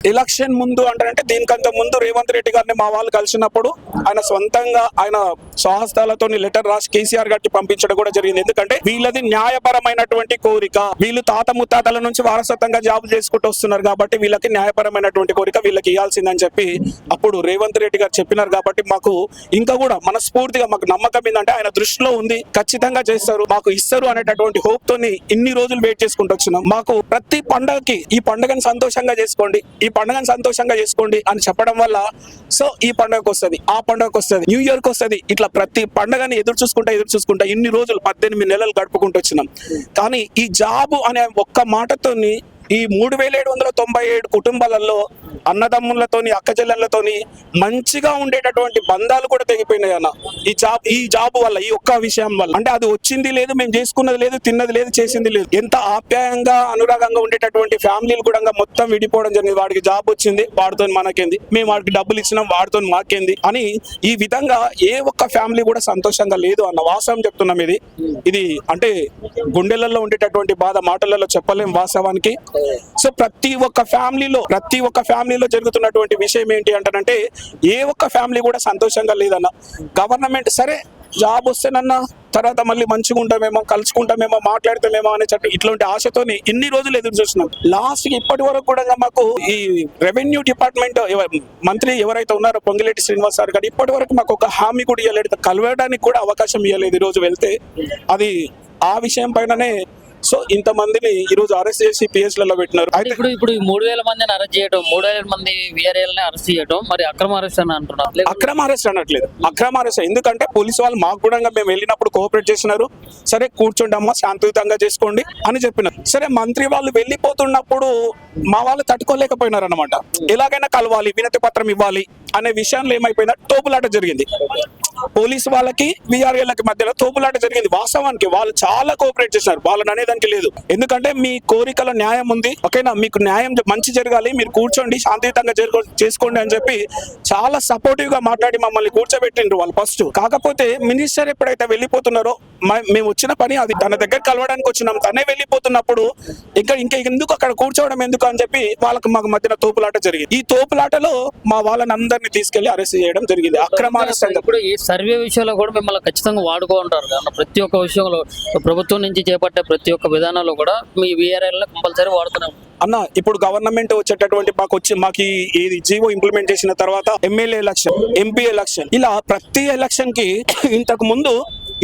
Election ముందు అంటే దీనికంత ముందు రేవంత్ రెడ్డి గారిని మా వాళ్ళు కలిసినప్పుడు ఆయన సొంతంగా ఆయన స్వహస్తాలతో లెటర్ రాసి కేసీఆర్ గారికి పంపించడం కూడా జరిగింది. ఎందుకంటే వీళ్ళది న్యాయపరమైనటువంటి కోరిక, వీళ్ళు తాత ముత్తాతల నుంచి వారసత్వంగా జాబ్ చేసుకుంటూ వస్తున్నారు కాబట్టి వీళ్ళకి న్యాయపరమైనటువంటి కోరిక వీళ్ళకి ఇవ్వాల్సిందని చెప్పి అప్పుడు రేవంత్ రెడ్డి గారు చెప్పినారు. కాబట్టి మాకు ఇంకా కూడా మనస్ఫూర్తిగా మాకు నమ్మకం ఏంటంటే ఆయన దృష్టిలో ఉంది, ఖచ్చితంగా చేస్తారు, మాకు ఇస్తారు అనేటటువంటి హోప్ తోని ఇన్ని రోజులు వెయిట్ చేసుకుంటూ వచ్చినాం. మాకు ప్రతి పండగకి ఈ పండుగను సంతోషంగా చేసుకోండి, ఈ పండుగను సంతోషంగా చేసుకోండి అని చెప్పడం వల్ల సో ఈ పండుగకు వస్తుంది, ఆ పండుగకు వస్తుంది, న్యూ ఇయర్ కి వస్తుంది, ఇట్లా ప్రతి పండుగని ఎదురు చూసుకుంటా ఇన్ని రోజులు 18 నెలలు గడుపుకుంటూ వచ్చినాం. కానీ ఈ జాబు అనే ఒక్క మాటతోని ఈ 3797 కుటుంబాలలో అన్నదమ్ములతోని అక్క చెల్లెళ్లతోని మంచిగా ఉండేటటువంటి బంధాలు కూడా తెగిపోయినాయి అన్న ఈ జాబ్ వల్ల, ఈ ఒక్క విషయం వల్ల. అంటే అది వచ్చింది లేదు, మేము చేసుకున్నది లేదు, తిన్నది లేదు, చేసింది లేదు. ఎంత ఆప్యాయంగా అనురాగంగా ఉండేటటువంటి ఫ్యామిలీలు కూడా మొత్తం విడిపోవడం జరిగింది. వాడికి జాబ్ వచ్చింది, వాడితో మనకేంది, మేము వాడికి డబ్బులు ఇచ్చినాం, వాడితో మాకేంది అని ఈ విధంగా ఏ ఒక్క ఫ్యామిలీ కూడా సంతోషంగా లేదు అన్న వాస్తవం చెప్తున్నాం. ఇది అంటే గుండెలలో ఉండేటటువంటి బాధ మాటలలో చెప్పలేం వాస్తవానికి. సో ప్రతి ఒక్క ఫ్యామిలీలో జరుగుతున్నటువంటి విషయం ఏంటి అంటానంటే ఏ ఒక్క ఫ్యామిలీ కూడా సంతోషంగా లేదన్న. గవర్నమెంట్ సరే జాబ్ వస్తేనన్నా తర్వాత మళ్ళీ మంచిగా ఉంటామేమో, కలుసుకుంటామేమో, మాట్లాడతామేమో అనే ఇట్లాంటి ఆశతోని ఇన్ని రోజులు ఎదురు చూస్తున్నాం. లాస్ట్ ఇప్పటి వరకు కూడా మాకు ఈ రెవెన్యూ డిపార్ట్మెంట్ మంత్రి ఎవరైతే ఉన్నారో పొంగిలేటి శ్రీనివాస్ సార్ గారు ఇప్పటి వరకు మాకు ఒక హామీ కూడా ఇవ్వలేదు, కలవడానికి కూడా అవకాశం ఇవ్వలేదు. ఈ రోజు వెళ్తే అది ఆ విషయం పైననే సో ఇంతమందిని ఈ రోజు అరెస్ట్ చేసి పిఎస్లలో పెట్టినారు. అయితే ఇప్పుడు 3000 మందిని అరెస్ట్ చేయడం, 3000 మంది వీఆర్ఏలని అరెస్ట్ చేయడం మరి అక్రమ అరెస్ట్ అని అంటున్నారు. అక్రమ అరెస్ట్ అనట్లేదు, అక్రమ అరెస్ట్. ఎందుకంటే పోలీసు వాళ్ళు మాకు కూడా మేము వెళ్ళినప్పుడు కోఆపరేట్ చేసినారు. సరే కూర్చోండి అమ్మా, శాంతియుతంగా చేసుకోండి అని చెప్పినారు. సరే మంత్రి వాళ్ళు వెళ్ళిపోతున్నప్పుడు మా వాళ్ళు తట్టుకోలేకపోయినారు అనమాట. ఎలాగైనా కలవాలి, వినతి పత్రం ఇవ్వాలి అనే విషయంలో ఏమైపోయిందా తోపులాట జరిగింది. పోలీసు వాళ్ళకి వీఆర్ఏలకి మధ్యలో తోపులాట జరిగింది. వాస్తవానికి వాళ్ళు చాలా కోఆపరేట్ చేసినారు, వాళ్ళని అనేదానికి లేదు. ఎందుకంటే మీ కోరికలో న్యాయం ఉంది, ఓకేనా, మీకు న్యాయం మంచి జరగాలి, మీరు కూర్చోండి, శాంతియుతంగా చేసుకోండి అని చెప్పి చాలా సపోర్టివ్ గా మాట్లాడి మమ్మల్ని కూర్చోబెట్టిండ్రు వాళ్ళు ఫస్ట్. కాకపోతే మినిస్టర్ ఎప్పుడైతే వెళ్ళిపోతున్నారో మేము వచ్చిన పని అది, తన దగ్గర కలవడానికి వచ్చినాం, తనే వెళ్ళిపోతున్నప్పుడు ఇంకా ఎందుకు అక్కడ కూర్చోవడం ఎందుకు అని చెప్పి వాళ్ళకి మాకు మధ్యన తోపులాట జరిగింది. ఈ తోపులాటలో మా వాళ్ళని అందరినీ తీసుకెళ్లి అరెస్ట్ చేయడం జరిగింది. అక్రమ అరెస్ట్. ఇప్పుడు ఈ సర్వే విషయంలో కూడా మిమ్మల్ని ఖచ్చితంగా వాడుకుంటారు కదా, ప్రతి ఒక్క విషయంలో ప్రభుత్వం నుంచి చేపట్టే ప్రతి ఒక్క విధానంలో కూడా మీ వీఆర్ఎల్ కంపల్సరీ వాడుతున్నాం అన్న. ఇప్పుడు గవర్నమెంట్ వచ్చేటటువంటి మాకు ఈ జీవో ఇంప్లిమెంట్ చేసిన తర్వాత ఎమ్మెల్యే ఎలక్షన్, ఎంపీ ఎలక్షన్, ఇలా ప్రతి ఎలక్షన్ కి ఇంతకు ముందు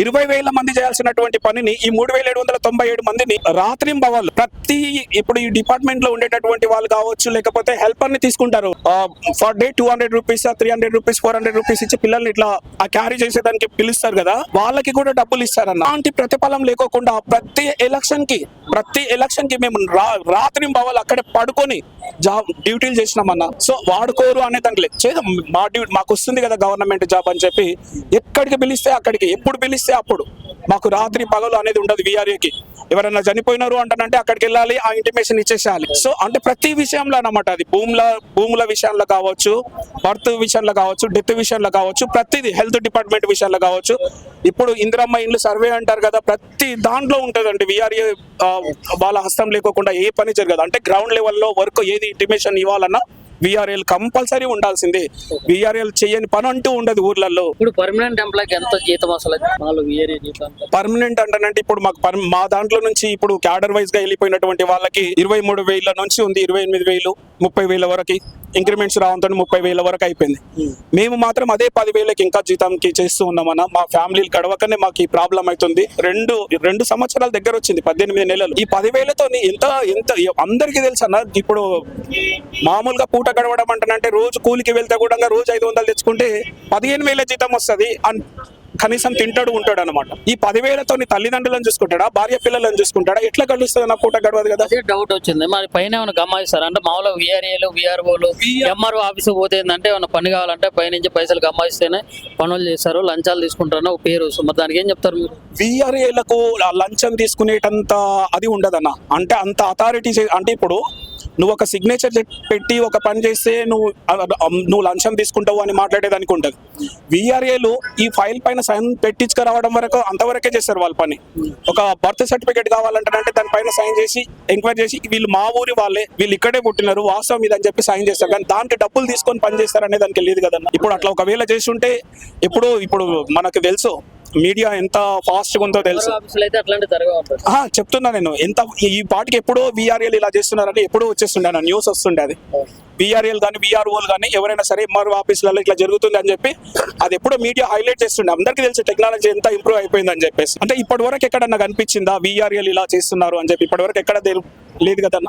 20,000 మంది చేయాల్సినటువంటి పనిని ఈ 3797 మందిని రాత్రింబవళ్ళు ఇప్పుడు ఈ డిపార్ట్మెంట్ లో ఉండేటటువంటి వాళ్ళు కావచ్చు, లేకపోతే హెల్పర్ ని తీసుకుంటారు. For day 200 rupees, 300 rupees, 400 rupees ఇచ్చి పిల్లల్ని ఇట్లా క్యారీ చేసేదానికి పిలుస్తారు కదా, వాళ్ళకి కూడా డబ్బులు ఇస్తారన్న. అలాంటి ప్రతిఫలం లేకోకుండా ప్రతి ఎలక్షన్ కి మేము రాత్రింబవళ్ళు అక్కడే పడుకొని డ్యూటీలు చేసినామన్నా. సో వాడుకోరు అనే దానికి లేదు, మాకు వస్తుంది కదా గవర్నమెంట్ జాబ్ అని చెప్పి ఎక్కడికి పిలిస్తే అక్కడికి, ఎప్పుడు పిలిస్తే అప్పుడు. మాకు రాత్రి పగలు అనేది ఉండదు. వీఆర్ఏకి ఎవరైనా చనిపోయినారు అంటానంటే అక్కడికి వెళ్ళాలి, ఆ ఇంటిమేషన్ ఇచ్చేసేయాలి. సో అంటే ప్రతి విషయంలో అనమాట, అది భూముల విషయంలో కావచ్చు, బర్త్ విషయంలో కావచ్చు, డెత్ విషయంలో కావచ్చు, ప్రతిదీ, హెల్త్ డిపార్ట్మెంట్ విషయంలో కావచ్చు. ఇప్పుడు ఇందిరమ్మ ఇండ్లు సర్వే అంటారు కదా, ప్రతి దాంట్లో ఉంటుందండి. వీఆర్ఏ వాళ్ళ హస్తం లేకోకుండా ఏ పని జరగదు. అంటే గ్రౌండ్ లెవెల్లో వర్క్ ఏది ఇంటిమేషన్ ఇవ్వాలన్నా వీఆర్ఎల్ కంపల్సరీ ఉండాల్సిందే. వీఆర్ఎల్ చేయని పని అంటూ ఉండదు ఊర్లలో. ఇప్పుడు పర్మనెంట్ ఎంప్లాయ్కి ఎంత జీతం అసలు? పర్మనెంట్ అంటే ఇప్పుడు మాకు మా దాంట్లో నుంచి ఇప్పుడు క్యాడర్ వైజ్ గా వెళ్ళిపోయినటువంటి వాళ్ళకి 23,000 నుంచి ఉంది, 28,000, 30,000 వరకు ఇంక్రిమెంట్స్ రావడంతో 30,000 వరకు అయిపోయింది. మేము మాత్రం అదే 10,000కి ఇంకా జీతంకి చేస్తూ ఉన్నామన్న. మా ఫ్యామిలీలు గడవకనే మాకు ఈ ప్రాబ్లం అవుతుంది. రెండు సంవత్సరాల దగ్గర వచ్చింది, 18 నెలలు. ఈ 10,000తో ఎంత అందరికీ తెలుసు అన్న. ఇప్పుడు మామూలుగా పూట గడవడం అంటే రోజు కూలికి వెళ్తే కూడా రోజు 500 తెచ్చుకుంటే 15,000 జీతం వస్తుంది. కనీసం తింటాడు ఉంటాడు అనమాట. ఈ 10,000తో తల్లిదండ్రులను చూసుకుంటాడా, భార్య పిల్లలను చూసుకుంటాడా, ఎట్లా గడుస్తుంది నా పూట గడవదు కదా. డౌట్ వచ్చింది మరి పైన ఏమైనా గమ్మాయిస్తారు అంటే మామూలుగా వీఆర్ఏలు, వీఆర్ఓలు, ఎంఆర్ఓ ఆఫీస్ పోతే ఏంటంటే ఏమైనా పని కావాలంటే పైనుంచి పైసలు గమ్మాయిస్తేనే పనులు చేస్తారు, లంచాలు తీసుకుంటారని ఒక పేరు. మరి దానికి ఏం చెప్తారు మీరు? వీఆర్ఏలకు లంచం తీసుకునేటంత అది ఉండదన్న. అంటే అంత అథారిటీ అంటే ఇప్పుడు నువ్వు ఒక సిగ్నేచర్ పెట్టి ఒక పని చేస్తే నువ్వు లంచం తీసుకుంటావు అని మాట్లాడేదానికి ఉంటుంది. వీఆర్ఏలు ఈ ఫైల్ పైన సైన్ పెట్టించుకురావడం వరకు అంతవరకే చేస్తారు వాళ్ళ పని. ఒక బర్త్ సర్టిఫికేట్ కావాలంటే దానిపైన సైన్ చేసి ఎంక్వైరీ చేసి వీళ్ళు మా ఊరి వాళ్ళే, వీళ్ళు ఇక్కడే పుట్టినారు, వాస్తవం ఇదని చెప్పి సైన్ చేస్తారు. కానీ దానికి డబ్బులు తీసుకొని పని చేస్తారు అనే దానికి లేదు కదన్న. ఇప్పుడు అట్లా ఒకవేళ చేసి ఉంటే ఇప్పుడు మనకు తెలుసు మీడియా ఎంత ఫాస్ట్ గా ఉందో తెలుసు. ఆఫీసులు అయితే అట్లాంటి జరగవు అంటారు. చెప్తున్నా నేను, ఎంత ఈ పాటికి ఎప్పుడో VRL ఇలా చేస్తున్నారని ఎప్పుడో వచ్చేస్తుండే అన్న, న్యూస్ వస్తుండే. అది VRL కానీ VROలు కానీ ఎవరైనా సరే MRO ఆఫీసులలో ఇట్లా జరుగుతుంది అని చెప్పి అది ఎప్పుడో మీడియా హైలైట్ చేస్తుండే. అందరికీ తెలుసు టెక్నాలజీ ఎంత ఇంప్రూవ్ అయిపోయింది అని చెప్పేసి. అంటే ఇప్పటి వరకు ఎక్కడన్నా కనిపించిందా VRL ఇలా చేస్తున్నారు అని చెప్పి? ఇప్పటి వరకు ఎక్కడ లేదు కదన్న.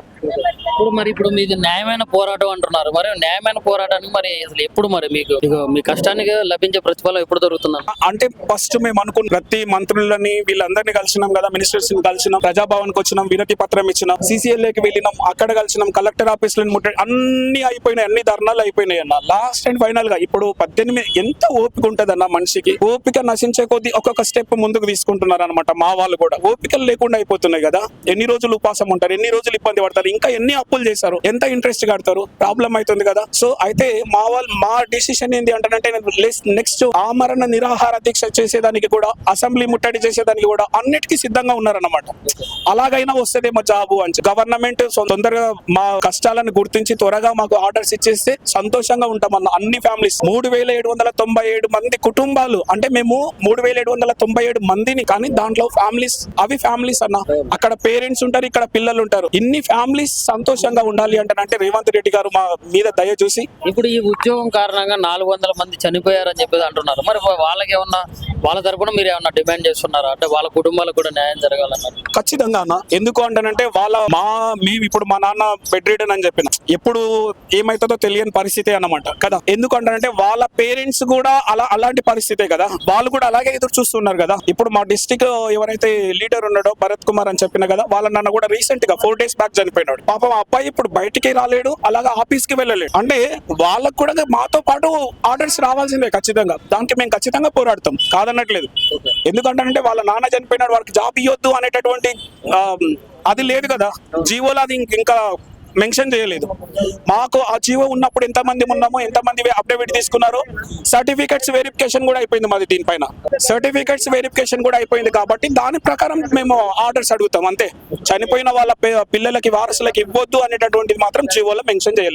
ఇప్పుడు మీది న్యాయమైన పోరాటం అంటున్నారు. మరి న్యాయమైన పోరాటానికి మరి అసలు ఎప్పుడు మరి మీకు మీ కష్టానికి లభించే ప్రతిఫలం ఎప్పుడు దొరుకుతున్నారు? అంటే ఫస్ట్ మేము అనుకున్న ప్రతి మంత్రులని వీళ్ళందరినీ కలిసినాం కదా, మినిస్టర్స్ ని కలిసినాం, ప్రజాభవన్ కి వచ్చినాం, వినతి పత్రం ఇచ్చినాం, CCLAకి వెళ్ళినాం, అక్కడ కలిసినాం, కలెక్టర్ ఆఫీసులను ముట్టాడు, అన్ని అయిపోయినాయి, అన్ని ధర్నాలు అయిపోయినాయి అన్న. లాస్ట్ అండ్ ఫైనల్ గా ఇప్పుడు 18 ఎంత ఓపిక ఉంటది అన్న మనిషికి. ఓపిక నశించే కొద్దీ ఒక్కొక్క స్టెప్ ముందుకు తీసుకుంటున్నారు అనమాట. మా వాళ్ళు కూడా ఓపికలు లేకుండా అయిపోతున్నాయి కదా. ఎన్ని రోజులు ఉపాసం ఉంటారు, ఎన్ని రోజులు ఇబ్బంది పడతారు, ఇంకా ఎన్ని అప్పులు చేస్తారు, ఎంత ఇంట్రెస్ట్ కడతారు, ప్రాబ్లం అవుతుంది కదా. సో అయితే మా డిసిషన్ ఏంటి అంటే నెక్స్ట్ ఆమరణ నిరాహార దీక్ష చేసేదానికి కూడా, అసెంబ్లీ ముట్టడి చేసేదానికి కూడా అన్నిటికీ సిద్ధంగా ఉన్నారన్నమాట. అలాగైనా వస్తేదేమో జాబు అని గవర్నమెంట్ తొందరగా మా కష్టాలను గుర్తించి త్వరగా మాకు ఆర్డర్స్ ఇచ్చేస్తే సంతోషంగా ఉంటామన్న. అన్ని ఫ్యామిలీస్ 3797 మంది కుటుంబాలు, అంటే మేము 3797 మందిని, కానీ దాంట్లో ఫ్యామిలీస్ అవి ఫ్యామిలీస్ అన్న. అక్కడ పేరెంట్స్ ఉంటారు, ఇక్కడ పిల్లలు ఉంటారు. ఇన్ని ఫ్యామిలీస్ సంతోషంగా ఉండాలి అంటే రేవంత్ రెడ్డి గారు మా మీద దయ చూసి. ఇప్పుడు ఈ ఉద్యోగం కారణంగా 400 మంది చనిపోయారని చెప్పేసి అంటున్నారు. మరి వాళ్ళకి ఏమన్నా, వాళ్ళ తరపున మీరు ఏమన్నా డిమాండ్ చేస్తున్నారా? అంటే వాళ్ళ కుటుంబాలకు కూడా న్యాయం జరగాలన్నారు. ఖచ్చితంగా అన్న. ఎందుకు అంటే మేము ఇప్పుడు మా నాన్న బెడ్ రిడన్ అని చెప్పిన, ఎప్పుడు ఏమైతుందో తెలియని పరిస్థితి అన్నమాట కదా. ఎందుకు అంటే వాళ్ళ పేరెంట్స్ కూడా అలాంటి పరిస్థితే కదా, వాళ్ళు కూడా అలాగే ఎదురు చూస్తున్నారు కదా. ఇప్పుడు మా డిస్ట్రిక్ట్ ఎవరైతే లీడర్ ఉన్నాడో భరత్ కుమార్ అని చెప్పిన కదా, వాళ్ళ నాన్న కూడా రీసెంట్ గా 4 days బ్యాక్ చనిపోయినాడు. పాపం ఆ అబ్బాయి ఇప్పుడు బయటికి రాలేడు, అలాగా ఆఫీస్ కి వెళ్ళలేడు. అంటే వాళ్ళకు కూడా మాతో పాటు ఆర్డర్స్ రావాల్సిందే ఖచ్చితంగా. దానికి మేము ఖచ్చితంగా పోరాడతాం, కాదన్నట్లేదు. ఎందుకంటే వాళ్ళ నాన్న చనిపోయినాడు, వాళ్ళకి జాబ్ ఇవ్వద్దు అనేటటువంటి అది లేదు కదా, జీవోలో అది ఇంకా మెన్షన్ చేయలేదు. మాకు ఆ జీవో ఉన్నప్పుడు ఎంతమంది ఉన్నామో, ఎంతమంది అప్డేట్ తీసుకున్నారో, సర్టిఫికెట్స్ వెరిఫికేషన్ కూడా అయిపోయింది మాది. దీనిపైన సర్టిఫికెట్స్ వెరిఫికేషన్ కూడా అయిపోయింది కాబట్టి దాని ప్రకారం మేము ఆర్డర్స్ అడుగుతాం అంతే. చనిపోయిన వాళ్ళ పిల్లలకి వారసులకి ఇవ్వద్దు అనేటటువంటిది మాత్రం జీవోలో మెన్షన్ చేయలేదు.